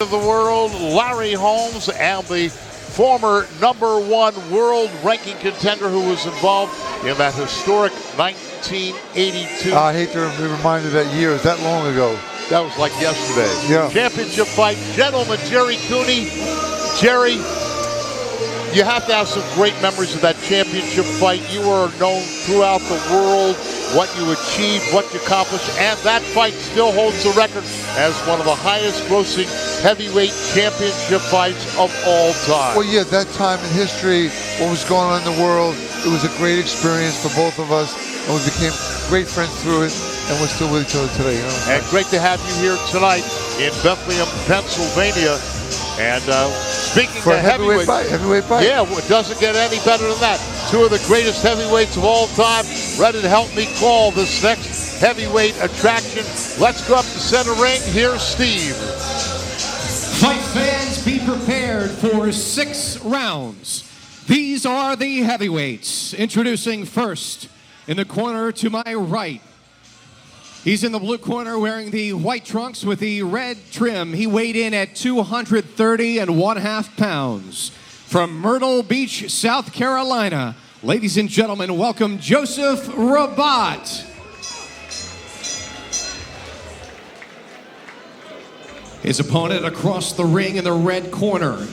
of the world, Larry Holmes, and the former #1 world ranking contender who was involved in that historic 1982. I hate to be reminded that year. It's that long ago. That was like yesterday. Yeah. Championship fight. Gentleman, Jerry Cooney. Jerry, you have to have some great memories of that championship fight. You are known throughout the world, what you achieved, what you accomplished, and that fight still holds the record as one of the highest grossing heavyweight championship fights of all time. Well, yeah, that time in history, what was going on in the world, it was a great experience for both of us, and we became great friends through it, and we're still with each other today. You know? And great to have you here tonight in Bethlehem, Pennsylvania. And speaking for of heavyweight fight. Yeah, it doesn't get any better than that. Two of the greatest heavyweights of all time, ready to help me call this next heavyweight attraction. Let's go up to center ring. Here's Steve. Fight fans, be prepared for 6 rounds. These are the heavyweights. Introducing first, in the corner to my right. He's in the blue corner wearing the white trunks with the red trim. He weighed in at 230.5 pounds. From Myrtle Beach, South Carolina, ladies and gentlemen, welcome Joseph Rabotte. His opponent across the ring in the red corner.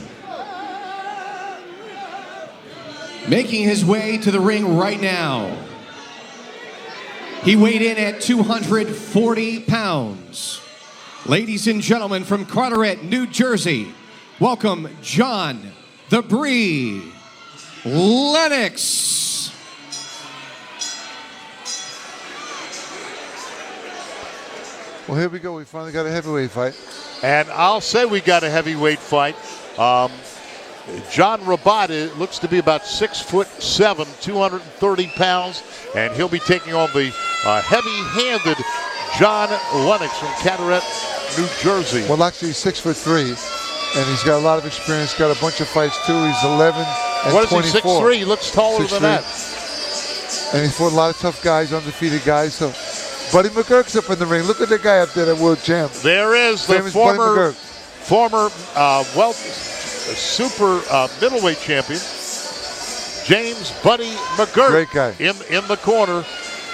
Making his way to the ring right now. He weighed in at 240 pounds. Ladies and gentlemen, from Carteret, New Jersey, welcome Jhon the Bree Lennox. Well, here we go. We finally got a heavyweight fight. And I'll say we got a heavyweight fight. Jhon Rabotte looks to be about 6'7", 230 pounds, and he'll be taking on the heavy-handed Jhon Lennox from Carteret, New Jersey. Well, actually, he's 6'3", and he's got a lot of experience. Got a bunch of fights too. He's 11 and what is 24. He, 6'3"? He looks taller 6'3". than that. And he's fought a lot of tough guys, undefeated guys. So, Buddy McGurk's up in the ring. Look at the guy up there, that world champ. There is the Famous Buddy former super middleweight champion, James Buddy McGurk. Great guy. In the corner,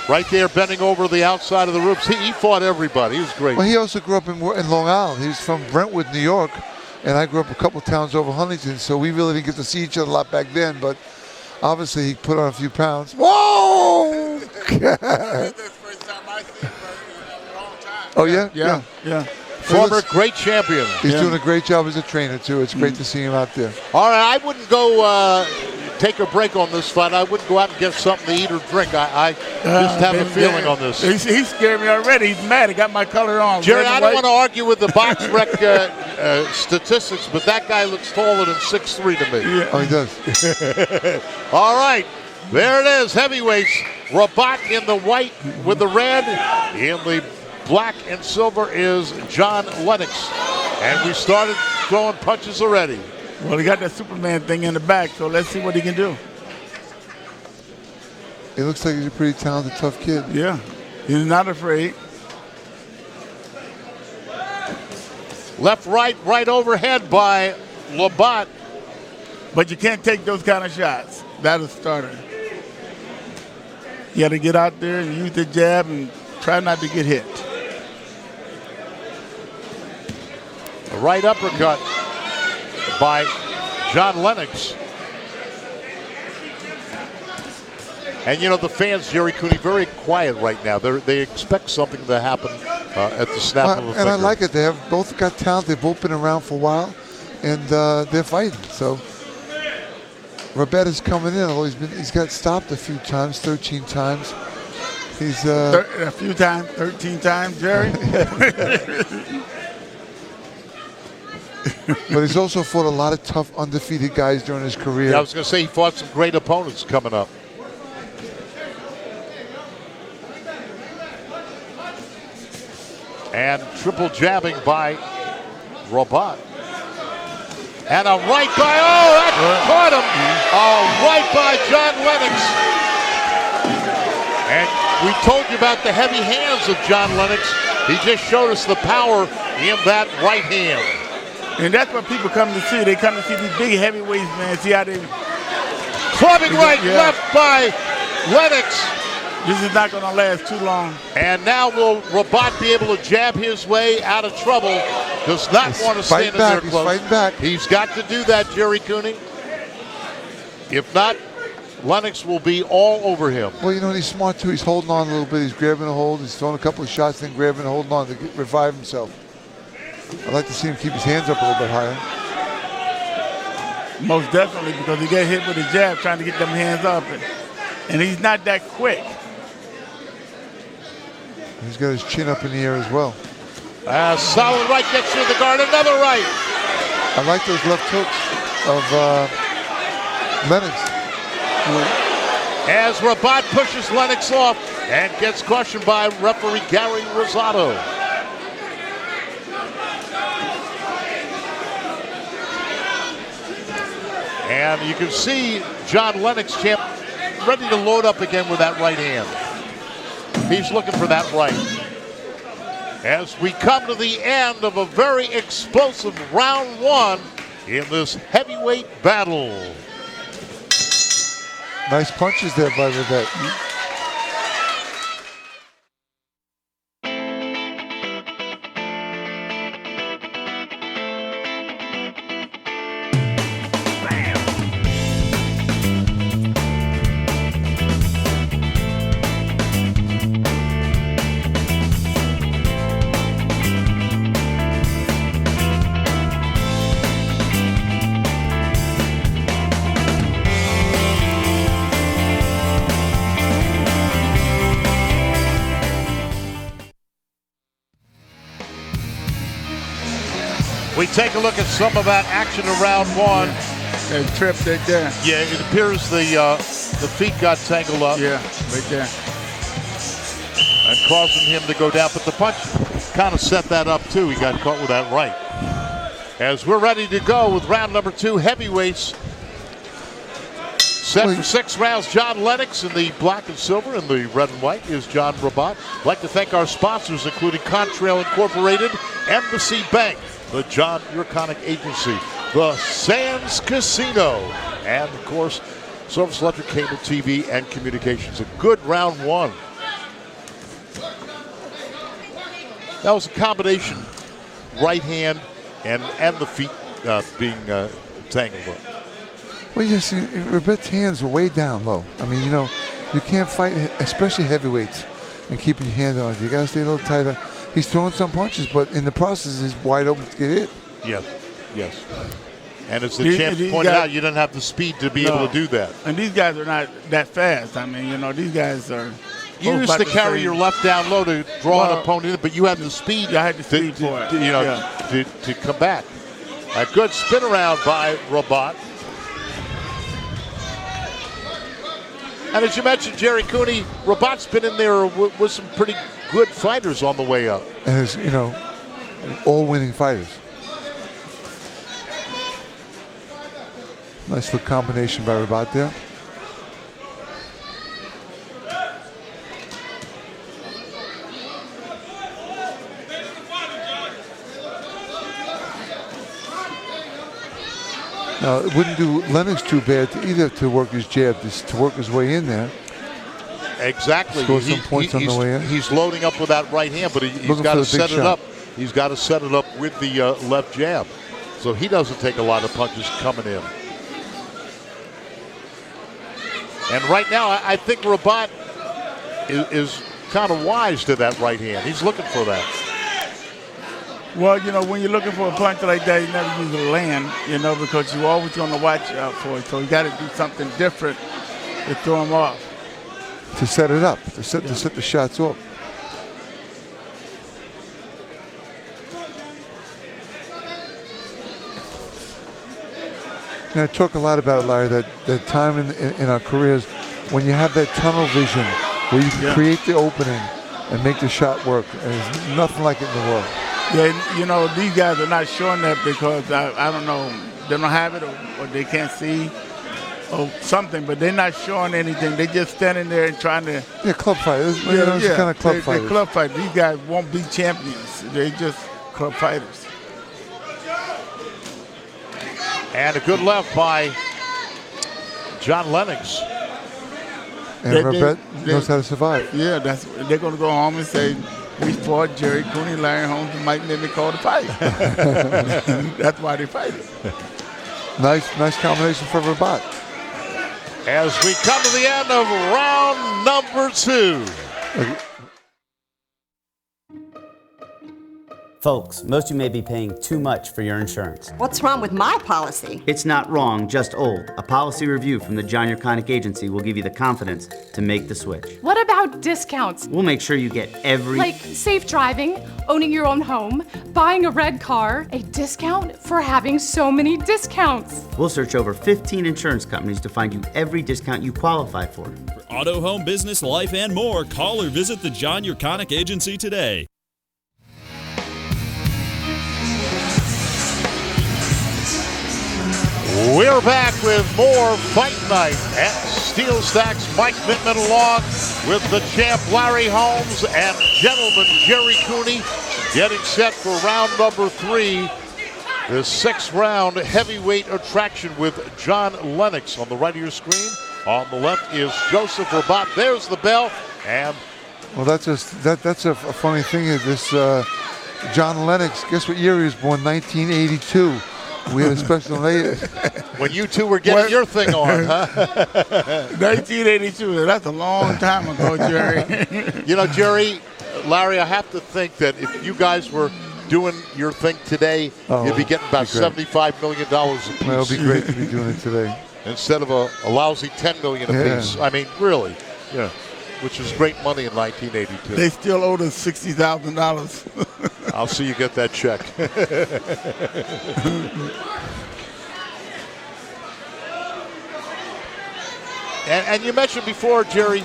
right there, bending over the outside of the ropes. He fought everybody. He was great. Well, he also grew up in Long Island. He's from Brentwood, New York, and I grew up a couple towns over Huntington, so we really didn't get to see each other a lot back then, but obviously he put on a few pounds. Whoa! Oh, yeah? Yeah. Former great champion. He's doing a great job as a trainer, too. It's great to see him out there. All right, I wouldn't go take a break on this fight. I wouldn't go out and get something to eat or drink. I just have a feeling on this. He scared me already. He's mad. He got my color on. Jerry, I don't want to argue with the box rec statistics, but that guy looks taller than 6'3" to me. Yeah. Oh, he does. All right, there it is. Heavyweights. Rabotte in the white with the red. In the black and silver is Jhon Lennox. And we started throwing punches already. Well, he got that Superman thing in the back, so let's see what he can do. It looks like he's a pretty talented, tough kid. Yeah, he's not afraid. Left, right overhead by Rabotte. But you can't take those kind of shots. That'll start it. You got to get out there and use the jab and try not to get hit. A right uppercut by Jhon Lennox. And you know, the fans, Jerry Cooney, very quiet right now. They expect something to happen at the snap of a finger. And I like it. They have both got talent. They've both been around for a while, and they're fighting. So Rabotte's coming in. Although he's got stopped a few times, 13 times. He's a few times, 13 times, Jerry. But he's also fought a lot of tough, undefeated guys during his career. Yeah, I was going to say he fought some great opponents coming up. And triple jabbing by Rabotte. And a right by, that caught him. A right by Jhon Lennox. And we told you about the heavy hands of Jhon Lennox. He just showed us the power in that right hand. And that's what people come to see. They come to see these big heavyweights, man. See how they clubbing right, left by Lennox. This is not going to last too long. And now will Rabotte be able to jab his way out of trouble? Does not want to stand in there close. He's fighting back. He's got to do that, Jerry Cooney. If not, Lennox will be all over him. Well, you know, he's smart too. He's holding on a little bit. He's grabbing a hold. He's throwing a couple of shots, then grabbing and holding on to revive himself. I'd like to see him keep his hands up a little bit higher. Most definitely, because he got hit with a jab trying to get them hands up. And he's not that quick. He's got his chin up in the air as well. Solid right gets through the guard. Another right. I like those left hooks of Lennox. As Rabotte pushes Lennox off and gets cautioned by referee Gary Rosado. And you can see Jhon Lennox, champ, ready to load up again with that right hand. He's looking for that right. As we come to the end of a very explosive round one in this heavyweight battle. Nice punches there by Rabotte. We take a look at some of that action in round one. That trip right there. Yeah, it appears the feet got tangled up. Yeah, right there. And causing him to go down, but the punch kind of set that up too. He got caught with that right. As we're ready to go with round number two, heavyweights. Set for 6 rounds, Jhon Lennox in the black and silver, and the red and white is John Rabotte. I'd like to thank our sponsors, including Contrail Incorporated, Embassy Bank, the John Urconic Agency, the Sands Casino, and of course, Service Electric Cable TV and Communications. A good round one. That was a combination, right hand and the feet being tangled up. Well, you see, Rabotte's hands are way down low. I mean, you know, you can't fight, especially heavyweights, and keeping your hand on it. You got to stay a little tighter. He's throwing some punches, but in the process, he's wide open to get hit. Yes, yes. And as the champ pointed out, you don't have the speed to be able to do that. And these guys are not that fast. I mean, you know, these guys are. You used to carry your left down low to draw an opponent, but you have the speed. I had the speed for it. To come back. A good spin around by Rabotte. And as you mentioned, Jerry Cooney, Rabotte's been in there with some pretty good fighters on the way up. And it's, you know, all winning fighters. Nice little combination by Rabotte there. Now, it wouldn't do Lennox too bad either to work his jab, to work his way in there. Exactly. Score some points on the way in. He's loading up with that right hand, but he's got to set it up. He's got to set it up with the left jab. So he doesn't take a lot of punches coming in. And right now, I think Rabotte is kind of wise to that right hand. He's looking for that. Well, you know, when you're looking for a punch like that, you never usually land, you know, because you're always going to watch out for it. So you got to do something different to throw him off. To set it up, to set the shots off. I talk a lot about it, Larry, that time in our careers when you have that tunnel vision where you can create the opening and make the shot work. And there's nothing like it in the world. Yeah, you know, these guys are not showing that because, I don't know, they don't have it or they can't see or something, but they're not showing anything. They're just standing there and trying to... Yeah, club fighters. Kind of club fighters. They're club fighters. These guys won't be champions. They're just club fighters. And a good left by Jhon Lennox. And Rabotte knows how to survive. Yeah, they're going to go home and say, we fought Jerry Cooney, Larry Holmes, and Mike Nittany called the fight. That's why they fight it. Nice combination for Rabotte. As we come to the end of round number 2. Folks, most of you may be paying too much for your insurance. What's wrong with my policy? It's not wrong, just old. A policy review from the Jhon Agency will give you the confidence to make the switch. What about discounts? We'll make sure you get every... Like safe driving, owning your own home, buying a red car, a discount for having so many discounts. We'll search over 15 insurance companies to find you every discount you qualify for. For auto, home, business, life, and more, call or visit the Jhon Agency today. We're back with more Fight Night at Steel Stacks. Mike Bittman along with the champ Larry Holmes and gentleman Jerry Cooney getting set for round number 3. The 6th round heavyweight attraction with Jhon Lennox on the right of your screen. On the left is Joseph Rabotte. There's the bell. And well, that's a funny thing. Is this Jhon Lennox? Guess what year he was born? 1982. We had a special name. When you two were getting your thing on, huh? 1982. That's a long time ago, Jerry. You know, Jerry, Larry, I have to think that if you guys were doing your thing today, you'd be getting about $75 million a piece. Well, it'll be great to be doing it today. Instead of a lousy $10 million a piece. I mean, really. Yeah. Which is great money in 1982. They still owe us $60,000. I'll see you get that check. and you mentioned before, Jerry,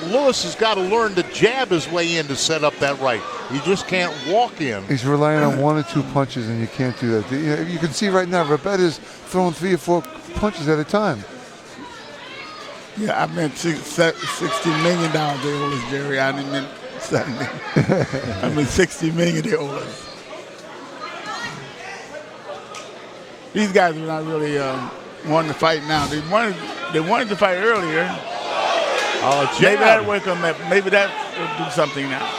Lewis has got to learn to jab his way in to set up that right. You just can't walk in. He's relying on 1 or 2 punches, and you can't do that. You can see right now, Rabotte is throwing 3 or 4 punches at a time. Yeah, I meant $60 million they owe us, Jerry. I didn't mean 70. I mean $60 million they owe us. These guys are not really wanting to fight now. They wanted to fight earlier. Maybe that will come up. Maybe that will do something now.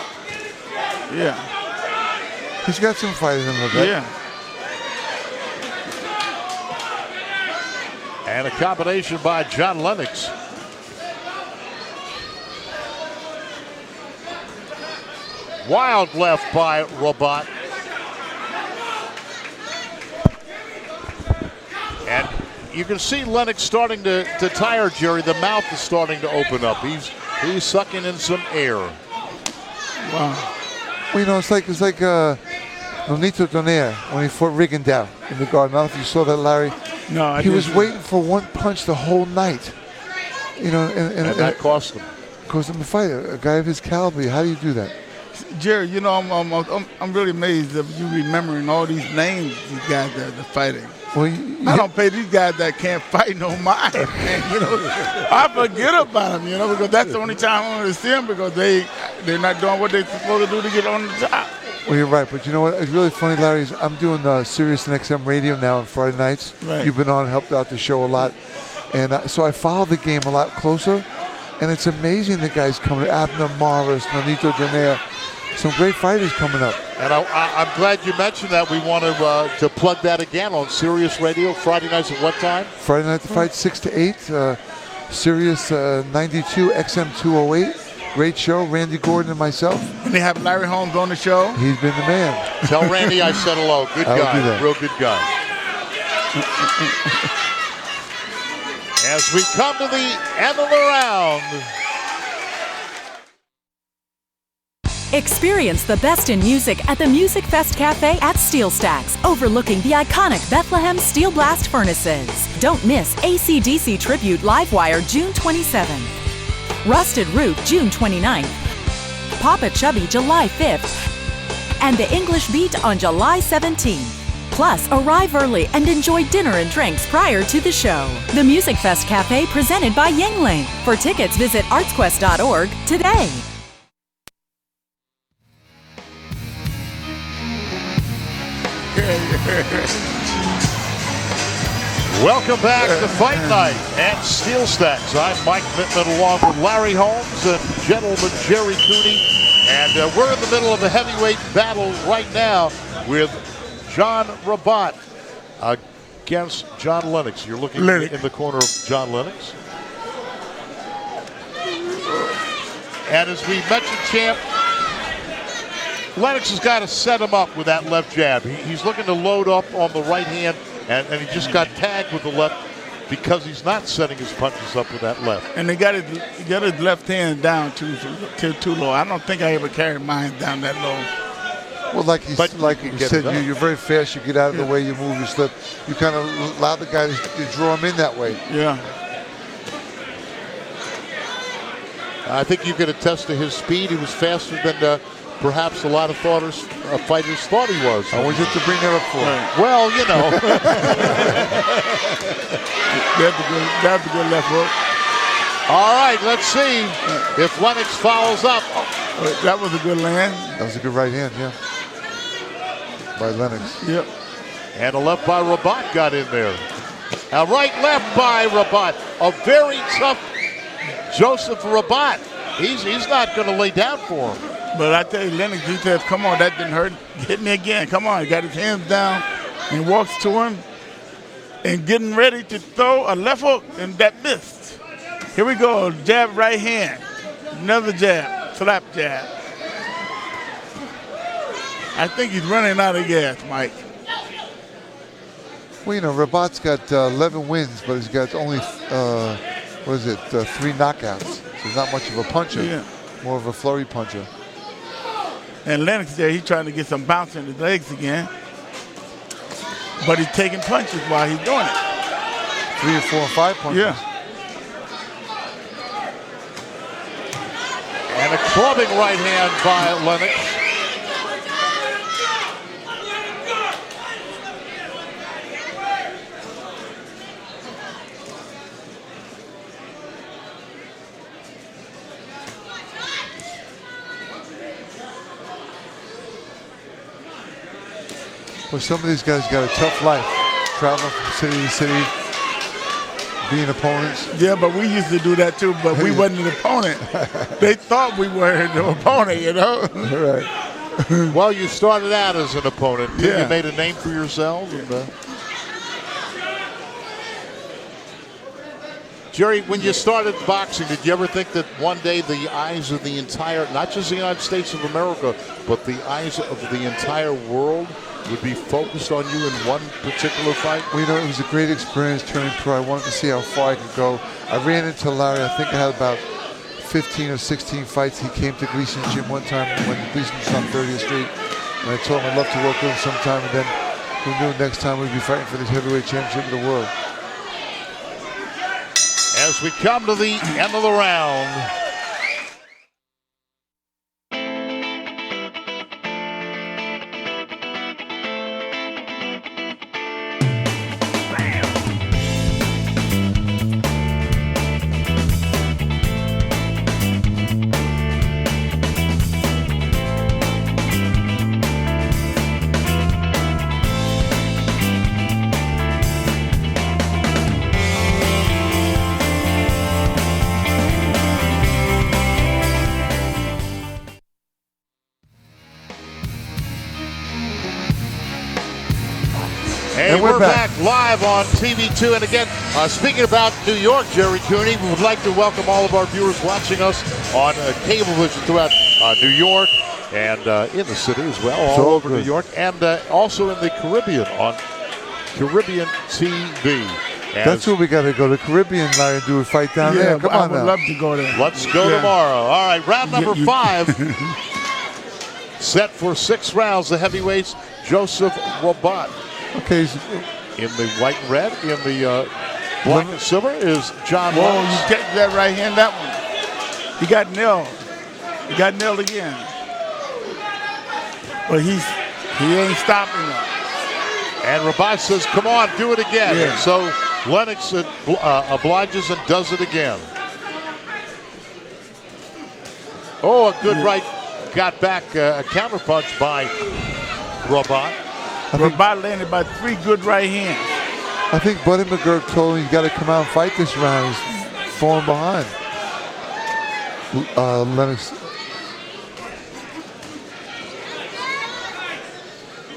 Yeah. He's got some fight in him, Rabotte. Yeah. And a combination by Jhon Lennox. Wild left by Rabotte. And you can see Lennox starting to tire, Jerry. The mouth is starting to open up. He's sucking in some air. Wow. Well, you know, it's like Nonito Donaire when he fought Rigondeaux in the garden. I don't know if you saw that, Larry. No, he was waiting for one punch the whole night. You know, and that cost him. Cost him the fight. A guy of his caliber. How do you do that? Jerry, you know, I'm really amazed that you remembering all these names, these guys that are fighting. Well, I don't pay these guys that can't fight no mind, man. You know, I forget about them, you know, because that's the only time I want to see them because they're not doing what they're supposed to do to get on the top. Well, you're right, but you know what? It's really funny, Larry. I'm doing Sirius and XM radio now on Friday nights. Right. You've been on, helped out the show a lot, and so I follow the game a lot closer. And it's amazing the guys coming. Abner Morris, Nonito Donaire, some great fighters coming up. And I'm glad you mentioned that. We want to plug that again on Sirius Radio Friday nights at what time? Friday night the fight 6 to 8. Sirius 92 XM 208. Great show, Randy Gordon and myself. And they have Larry Holmes on the show. He's been the man. Tell Randy I said hello. Good I'll guy, do that. real good guy. As we come to the end of the round. Experience the best in music at the Music Fest Cafe at Steel Stacks, overlooking the iconic Bethlehem Steel Blast furnaces. Don't miss AC/DC Tribute Livewire June 27th, Rusted Root June 29th, Papa Chubby July 5th, and the English Beat on July 17th. Plus, arrive early and enjoy dinner and drinks prior to the show. The Music Fest Cafe presented by Yingling. For tickets, visit artsquest.org today. Welcome back to Fight Night at Steel Stacks. I'm Mike Mittman along with Larry Holmes and gentleman Jerry Cooney. And we're in the middle of a heavyweight battle right now with Jhon Rabotte against John Lennox. You're looking in the corner of John Lennox. And as we mentioned, champ, Lennox has got to set him up with that left jab. He's looking to load up on the right hand, and he just got tagged with the left because he's not setting his punches up with that left. And he got his left hand down too low. I don't think I ever carried mine down that low. Well, like you said, you're very fast. You get out of the way. You move your slip. You kind of allow the guy to draw him in that way. Yeah. I think you could attest to his speed. He was faster than perhaps a lot of fighters thought he was. I want you to bring that up for him. Well, you know. That's a good left hook. All right, let's see if Lennox follows up. That was a good land. That was a good right hand, yeah. By Lennox. Yep. And a left by Rabotte got in there. A right left by Rabotte. A very tough Joseph Rabotte. He's not going to lay down for him. But I tell you, Lennox, he says, come on, that didn't hurt. Hit me again. Come on. He got his hands down and walks to him and getting ready to throw a left hook, and that missed. Here we go. Jab right hand. Another jab. Slap jab. I think he's running out of gas, Mike. Well, you know, Rabotte's got 11 wins, but he's got only, 3 knockouts. So he's not much of a puncher, more of a flurry puncher. And Lennox there, he's trying to get some bounce in his legs again. But he's taking punches while he's doing it. 3 or 4 or 5 punches. Yeah. And a clubbing right hand by Lennox. Well, some of these guys got a tough life, traveling from city to city, being opponents. Yeah, but we used to do that too, but we wasn't an opponent. They thought we were the opponent, you know? Right. Well, you started out as an opponent. Yeah. You made a name for yourself. And, Jerry, when you started boxing, did you ever think that one day the eyes of the entire, not just the United States of America, but the eyes of the entire world would be focused on you in one particular fight? Well, you know, it was a great experience turning pro. I wanted to see how far I could go. I ran into Larry. I think I had about 15 or 16 fights. He came to Gleason's gym one time when Gleason was on 30th Street. And I told him I'd love to work with him sometime. And then who knew next time we'd be fighting for this heavyweight championship of the world. As we come to the end of the round. And we're back live on TV2. And again, speaking about New York, Jerry Cooney, we would like to welcome all of our viewers watching us on cable vision throughout New York and in the city as well, all over New York, and also in the Caribbean on Caribbean TV. That's where we got to go, the Caribbean, Larry, and do a fight down there. Come on now. I would love to go there. Let's go tomorrow. All right, round number 5. Set for 6 rounds, the heavyweights, Joseph Rabotte. Okay. In the white and red, in the black and silver is John Whoa, Lennox. you take that right hand, that one. He got nailed. He got nailed again. But he ain't stopping him. And Rabotte says, come on, do it again. Yeah. And so Lennox obliges and does it again. Oh, a good right. Got back a counter punch by Rabotte. Rabotte landed by 3 good right hands. I I think Buddy McGirt told him he's got to come out and fight this round. He's falling behind. Lennox.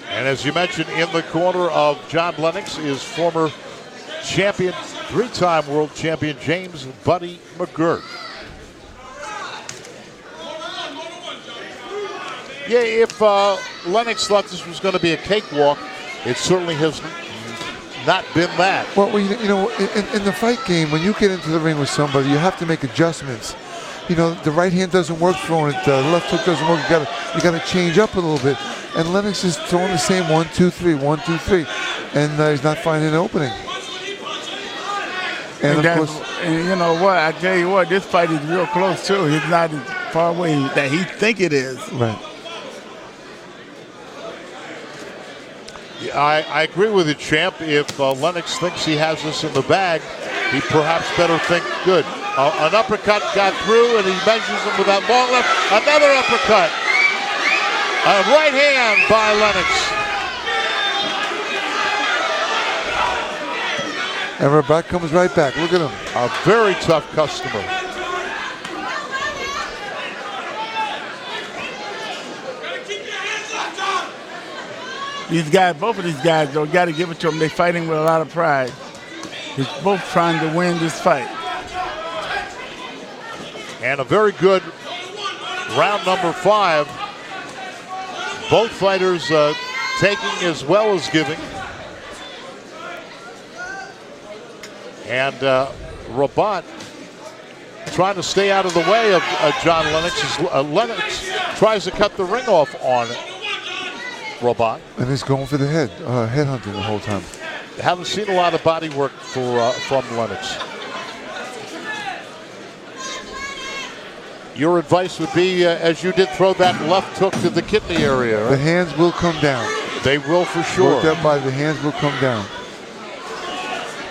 And as you mentioned, in the corner of John Lennox is former champion, 3-time world champion James Buddy McGirt. Yeah, if Lennox thought this was going to be a cakewalk, it certainly has not been that. Well, you know, in the fight game, when you get into the ring with somebody, you have to make adjustments. You know, the right hand doesn't work throwing it, the left hook doesn't work. You got to change up a little bit. And Lennox is throwing the same 1, 2, 3, 1, 2, 3, and he's not finding an opening. And of course, and you know what? I tell you what, this fight is real close too. He's not as far away that he think it is. Right. Yeah, I agree with you, champ. If Lennox thinks he has this in the bag, he perhaps better think good. An uppercut got through, and he measures him with that long left. Another uppercut. A right hand by Lennox. And Rabotte comes right back. Look at him. A very tough customer. These guys, both of these guys, though, got to give it to them. They're fighting with a lot of pride. They're both trying to win this fight. And a very good round number 5. Both fighters taking as well as giving. And Rabotte trying to stay out of the way of John Lennox. Lennox tries to cut the ring off on Rabotte. And he's going for the head hunting the whole time. Haven't seen a lot of body work from Lennox. Your advice would be, as you did throw that left hook to the kidney area. Right? The hands will come down. They will for sure. Work that body, the hands will come down.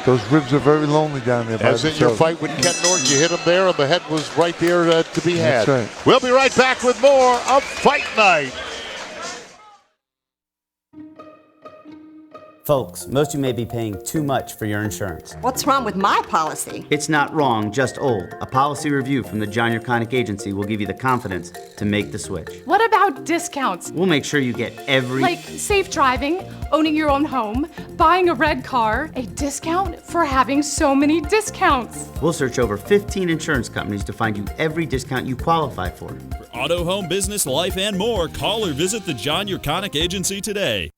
Those ribs are very lonely down there. As in your fight with Ken Norton, you hit him there, and the head was right there to be had. That's right. We'll be right back with more of Fight Night. Folks, most of you may be paying too much for your insurance. What's wrong with my policy? It's not wrong, just old. A policy review from the Jhon Agency will give you the confidence to make the switch. What about discounts? We'll make sure you get every... Like safe driving, owning your own home, buying a red car, a discount for having so many discounts. We'll search over 15 insurance companies to find you every discount you qualify for. For auto, home, business, life, and more, call or visit the Jhon Agency today.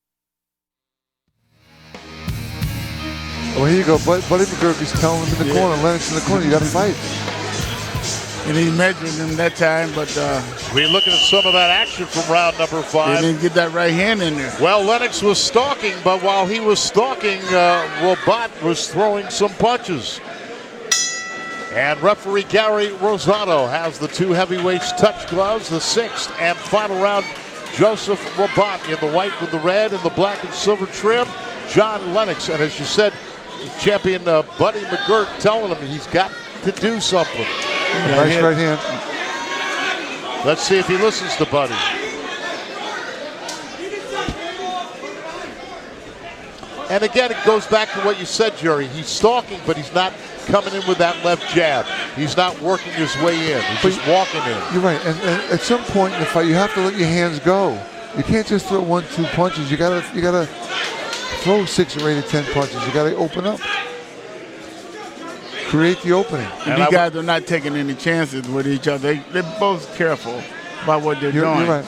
Well, here you go. Buddy McGirt is telling him in the corner, Lennox in the corner, you got to fight. And he measured him that time, but we're looking at some of that action from round number 5. He didn't get that right hand in there. Well, Lennox was stalking, but while he was stalking, Rabotte was throwing some punches. And referee Gary Rosado has the 2 heavyweights touch gloves, the 6th and final round. Joseph Rabotte in the white with the red and the black and silver trim. John Lennox, and as you said, champion Buddy McGirt telling him he's got to do something. Nice right hand. Let's see if he listens to Buddy. And again, it goes back to what you said, Jerry. He's stalking, but he's not coming in with that left jab. He's not working his way in. He's just walking in. You're right. And at some point in the fight, you have to let your hands go. You can't just throw 1, 2 punches. You gotta throw 6 or 8 or 10 punches. You gotta open up. Create the opening. And these guys are not taking any chances with each other. They're both careful about what they're doing. You're right.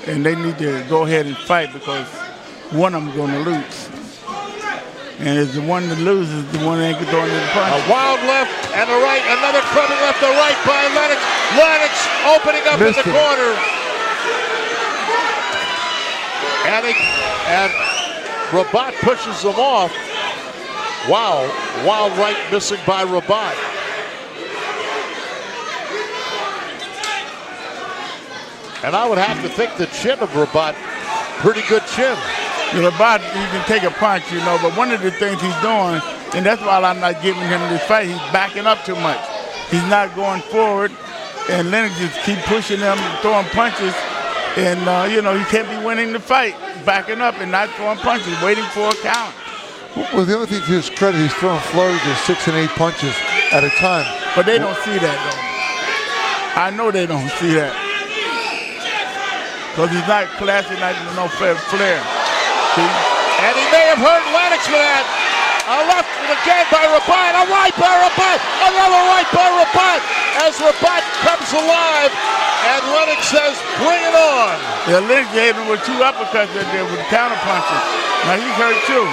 And they need to go ahead and fight because one of them is going to lose. And it's the one that loses, the one that ain't throwing in the punch. A wild left and a right, another clubbing left, the right by Lennox. Lennox opening up in the corner. And Rabotte pushes him off. Wow, wild right missing by Rabotte. And I would have to think the chin of Rabotte, pretty good chin. Rabotte, you can take a punch, you know, but one of the things he's doing, and that's why I'm not giving him this fight, he's backing up too much. He's not going forward, and Lennox just keep pushing him, throwing punches, and, you know, he can't be winning the fight, backing up and not throwing punches, waiting for a count. Well, the only thing to his credit, he's throwing flurries of 6 and 8 punches at a time. But they don't see that, though. I know they don't see that. Because he's not classy, not no flair. See? And he may have hurt Lennox with that. A left again by rabotte, a right by rabotte, another right by rabotte as rabotte comes alive, and Lennox says, bring it on. Yeah, Lennox gave him with 2 uppercuts there with counter punches. Now he's hurt too.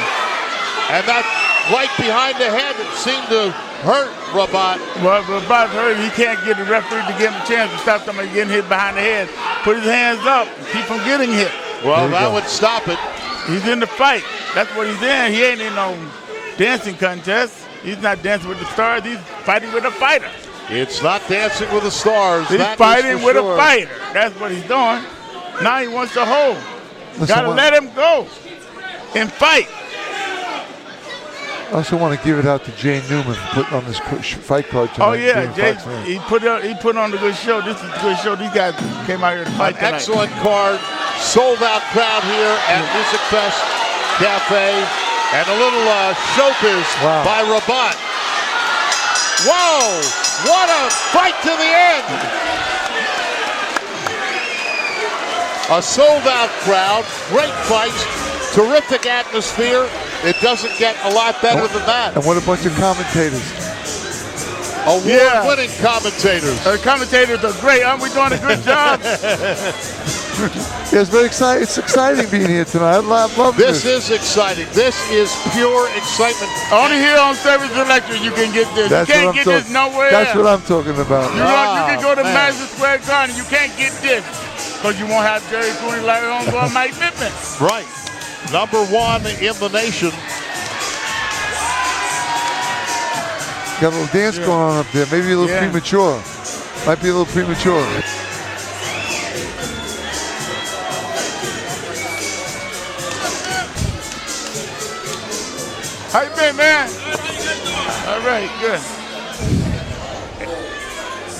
And that right behind the head, it seemed to hurt rabotte. Well, rabotte hurt. He can't get the referee to give him a chance to stop somebody getting hit behind the head. Put his hands up and keep from getting hit. Well, that would stop it. He's in the fight. That's what he's in. He ain't in no dancing contest. He's not dancing with the stars. He's fighting with a fighter. It's not dancing with the stars. He's fighting with a fighter. That's what he's doing. Now he wants to hold. Gotta let him go and fight. I also want to give it out to Jay Newman for putting on this fight card tonight. Oh yeah, Jay, he put on a good show. This is a good show. These guys came out here to fight tonight. Excellent card. Sold out crowd here at Music Fest Cafe. And a little showbiz by rabotte. Whoa! What a fight to the end! A sold-out crowd, great fights, terrific atmosphere. It doesn't get a lot better than that. And what a bunch of commentators. Award-winning commentators. The commentators are great. Aren't we doing a good job? Yes, but it's exciting being here tonight. I love this. This is exciting. This is pure excitement. Only here on Service Electric you can get this. You can't get this nowhere else. That's what I'm talking about. You can go to Madison Square Garden. You can't get this because you won't have Jerry Cooney, Larry Holmes, or Mike Pittman. Right. Number 1 in the nation. Got a little dance going on up there. Maybe a little premature. Might be a little premature. How you been, man? All right, good.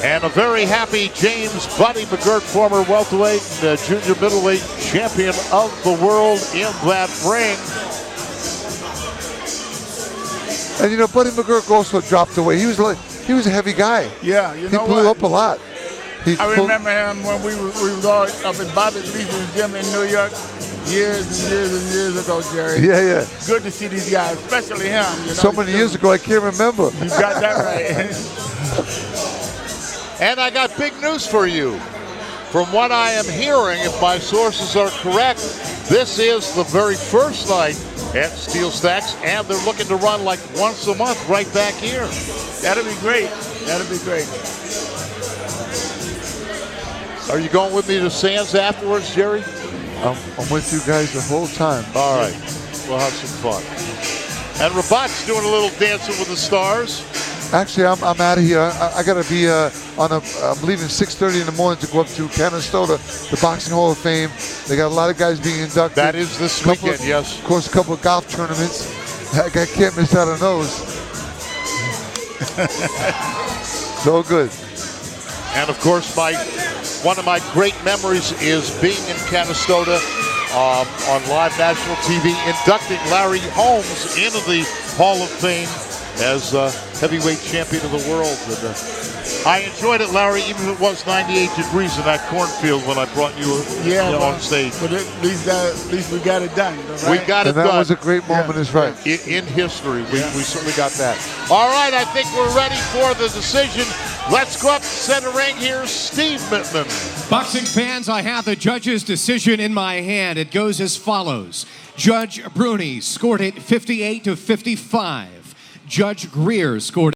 And a very happy James Buddy McGirt, former welterweight and junior middleweight champion of the world in that ring. And you know, Buddy McGirt also dropped away. He was a heavy guy. Yeah, you know he blew up a lot. I remember him when we was all up in Bobby Lee's gym in New York years and years and years ago, Jerry. Yeah. Good to see these guys, especially him. You know, so many years ago, I can't remember. You got that right. And I got big news for you. From what I am hearing, if my sources are correct, this is the very first night at Steel Stacks, and they're looking to run like once a month right back here. That'll be great. That'll be great. Are you going with me to Sands afterwards, Jerry? I'm with you guys the whole time. All right. We'll have some fun. And rabotte's doing a little dancing with the stars. Actually, I'm out of here. I got to be I'm leaving 6:30 in the morning to go up to Canastota, the Boxing Hall of Fame. They got a lot of guys being inducted. That is this weekend, yes. Of course, a couple of golf tournaments. I can't miss out on those. So good. And of course, one of my great memories is being in Canastota on live national TV, inducting Larry Holmes into the Hall of Fame as heavyweight champion of the world. And, I enjoyed it, Larry, even if it was 98 degrees in that cornfield when I brought you, on stage. But at least we got it done. Right? We got it done. That was a great moment, is right. In history, we certainly got that. All right, I think we're ready for the decision. Let's go up to center ring. Here's Steve Mittman. Boxing fans, I have the judge's decision in my hand. It goes as follows. Judge Bruni scored it 58-55. Judge Greer scored